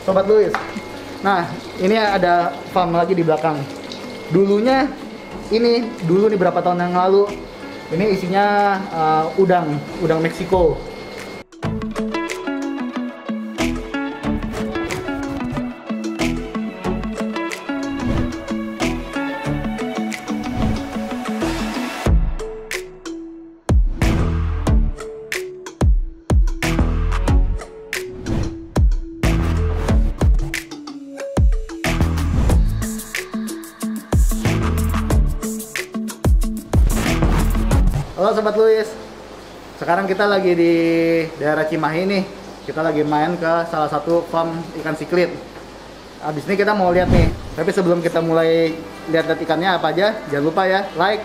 Sobat Luis. Nah, ini ada farm lagi di belakang. Dulu nih berapa tahun yang lalu, ini isinya udang Meksiko. Halo Sobat Luis, sekarang kita lagi di daerah Cimahi nih. Kita lagi main ke salah satu farm ikan siklit. Abis ini kita mau lihat nih. Tapi sebelum kita mulai lihat ikannya apa aja, jangan lupa ya like,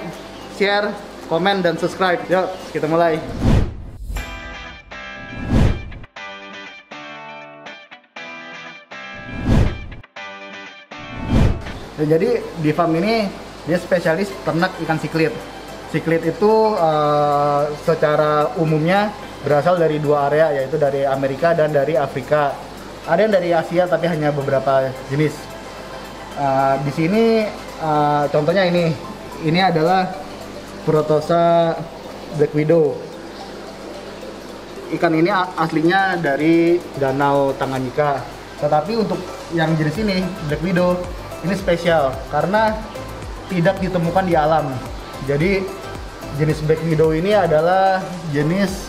share, komen, dan subscribe. Yuk kita mulai. Jadi di farm ini dia spesialis ternak ikan siklit. Siklit itu secara umumnya berasal dari dua area, yaitu dari Amerika dan dari Afrika. Ada yang dari Asia tapi hanya beberapa jenis. Di sini contohnya ini adalah Protosa Black Widow. Ikan ini aslinya dari Danau Tanganyika. Tetapi untuk yang jenis ini Black Widow ini spesial karena tidak ditemukan di alam. Jadi jenis Black Widow ini adalah jenis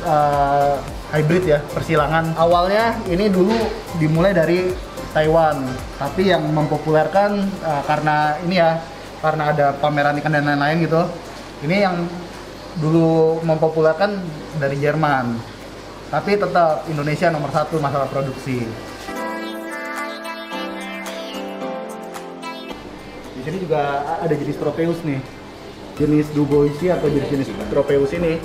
hybrid ya, persilangan. Awalnya ini dulu dimulai dari Taiwan, tapi yang mempopulerkan karena ada pameran ikan dan lain-lain gitu. Ini yang dulu mempopulerkan dari Jerman. Tapi tetap Indonesia nomor 1 masalah produksi. Di sini juga ada jenis Tropeus nih. Jenis Duboisi atau jenis Tropeus ini,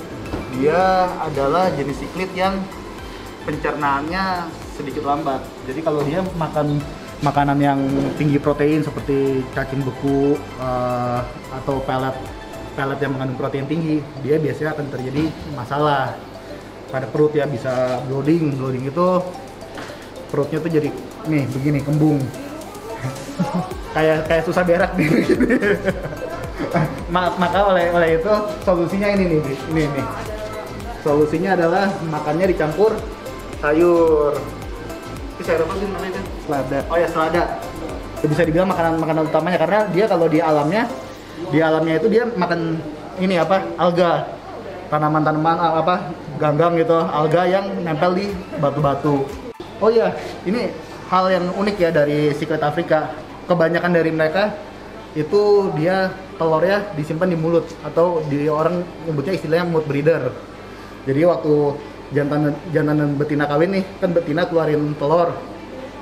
dia adalah jenis siklit yang pencernaannya sedikit lambat. Jadi kalau dia makan makanan yang tinggi protein seperti cacing beku atau pelet yang mengandung protein tinggi, dia biasanya akan terjadi masalah pada perut ya, bisa bloating itu perutnya tuh jadi nih begini, kembung. kayak susah berak nih. Maka oleh itu solusinya ini nih. Solusinya adalah makannya dicampur sayur. Ini sayur apa sih namanya? Selada. Oh ya, selada. Bisa dibilang makanan utamanya karena dia kalau di alamnya itu dia makan ini alga. Tanaman-tanaman ganggang gitu, alga yang nempel di batu-batu. Oh iya, ini hal yang unik ya dari siklit Afrika. Kebanyakan dari mereka itu dia telurnya disimpan di mulut, atau di orang nyebutnya istilahnya mood breeder. Jadi waktu jantan dan betina kawin nih, kan betina keluarin telur,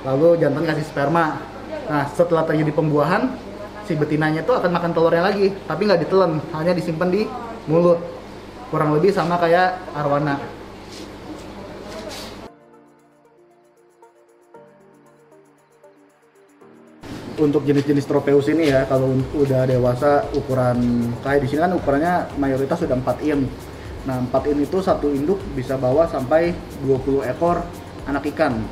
lalu jantan kasih sperma. Nah setelah terjadi pembuahan, si betinanya itu akan makan telurnya lagi, tapi nggak ditelan, hanya disimpan di mulut. Kurang lebih sama kayak arwana. Untuk jenis-jenis Tropeus ini ya, kalau udah dewasa ukuran kayak di sini kan ukurannya mayoritas sudah 4 in. Nah, 4 in itu satu induk bisa bawa sampai 20 ekor anak ikan.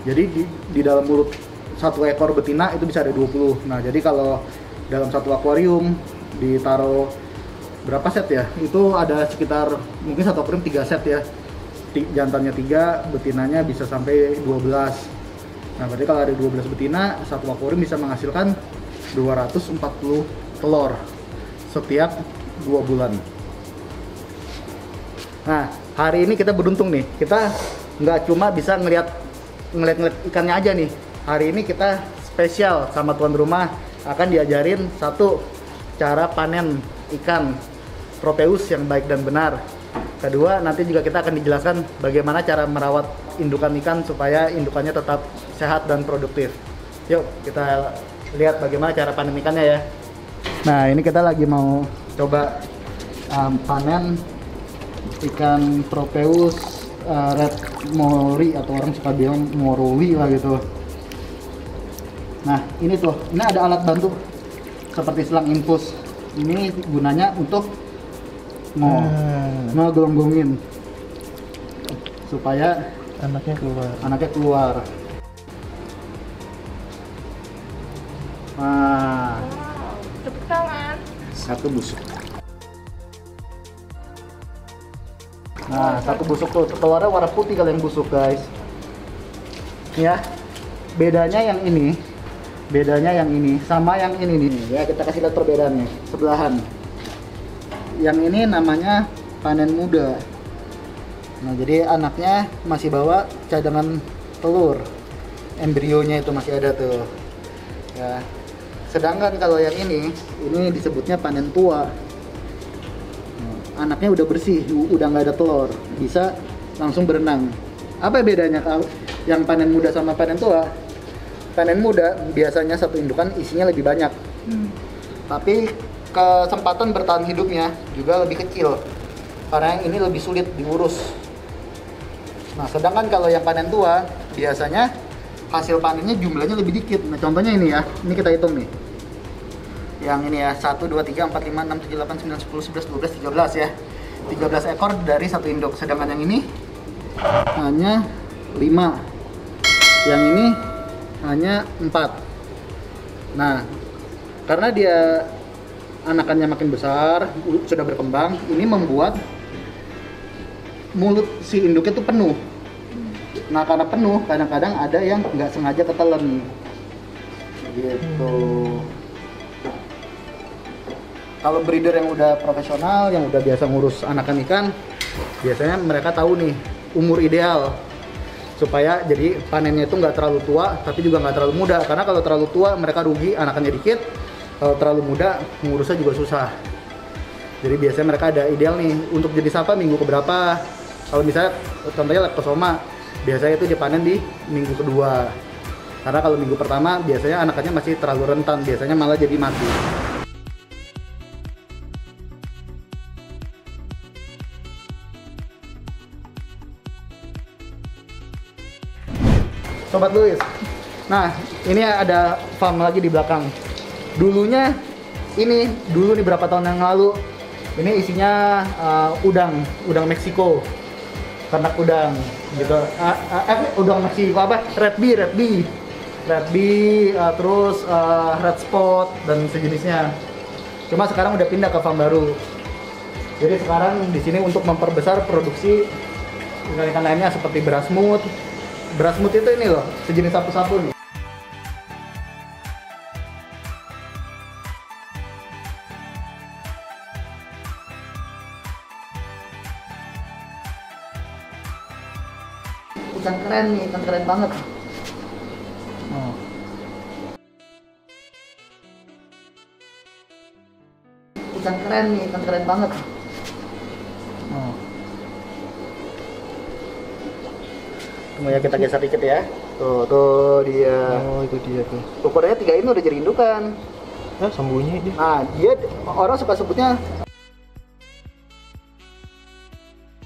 Jadi di dalam mulut satu ekor betina itu bisa ada 20. Nah, jadi kalau dalam satu akuarium ditaruh berapa set ya? Itu ada sekitar mungkin satu akuarium 3 set ya. Jantannya 3, betinanya bisa sampai 12. Nah, berarti kalau ada 12 betina, satu akuarium bisa menghasilkan 240 telur setiap 2 bulan. Nah, hari ini kita beruntung nih. Kita nggak cuma bisa ngeliat ikannya aja nih. Hari ini kita spesial sama tuan rumah akan diajarin satu cara panen ikan Tropeus yang baik dan benar. Kedua, nanti juga kita akan dijelaskan bagaimana cara merawat indukan ikan supaya indukannya tetap sehat dan produktif. Yuk kita lihat bagaimana cara panen ikannya ya. Nah, ini kita lagi mau coba panen ikan Tropeus red mori, atau orang suka bilang moruli lah gitu. Nah, ini ada alat bantu seperti selang infus. Ini gunanya untuk ngegonggongin supaya anaknya keluar. Satu busuk. Nah, satu busuk tuh. Telurnya warna putih kalau yang busuk, guys. Ya. Bedanya yang ini. Bedanya yang ini sama yang ini nih. Ya, kita kasih lihat perbedaannya. Sebelahan. Yang ini namanya panen muda. Nah, jadi anaknya masih bawa cadangan telur. Embrionya itu masih ada tuh. Ya. Sedangkan kalau yang ini disebutnya panen tua. Anaknya udah bersih, udah nggak ada telur, bisa langsung berenang. Apa bedanya kalau yang panen muda sama panen tua? Panen muda biasanya satu indukan isinya lebih banyak, tapi kesempatan bertahan hidupnya juga lebih kecil, karena yang ini lebih sulit diurus. Nah, sedangkan kalau yang panen tua biasanya hasil panennya jumlahnya lebih dikit. Nah, contohnya ini ya, ini kita hitung nih. Yang ini ya, 1, 2, 3, 4, 5, 6, 7, 8, 9, 10, 11, 12, 13 ya. 13 ekor dari satu induk. Sedangkan yang ini hanya 5. Yang ini hanya 4. Nah, karena dia anakannya makin besar, sudah berkembang, ini membuat mulut si induknya tuh penuh. Nah, karena penuh, kadang-kadang ada yang nggak sengaja ketelan. Gitu. Kalau breeder yang udah profesional, yang udah biasa ngurus anakan ikan, biasanya mereka tahu nih umur ideal supaya jadi panennya itu nggak terlalu tua, tapi juga nggak terlalu muda. Karena kalau terlalu tua mereka rugi, anakannya dikit. Kalau terlalu muda, ngurusnya juga susah. Jadi biasanya mereka ada ideal nih untuk jenis apa, minggu keberapa. Kalau misalnya contohnya Leptosoma, biasanya itu dipanen di minggu kedua. Karena kalau minggu pertama biasanya anakannya masih terlalu rentan, biasanya malah jadi mati. Sobat Luis, nah ini ada farm lagi di belakang. Dulu nih berapa tahun yang lalu, ini isinya udang Meksiko, ternak udang gitu. Udang Meksiko apa? Red bee, terus red spot dan sejenisnya. Cuma sekarang udah pindah ke farm baru. Jadi sekarang di sini untuk memperbesar produksi ikan-ikan lainnya seperti Brasmut. Brasmut itu ini loh, sejenis sapu-sapu nih. Ikan keren nih, ikan keren banget. Oh. Ikan keren nih, ikan keren banget. Oh. Tunggu ya, kita geser dikit ya. Tuh dia. Oh, itu dia tuh. Ukurannya 3 ini udah jadi indukan. Sembunyi dia. Nah, dia orang suka sebutnya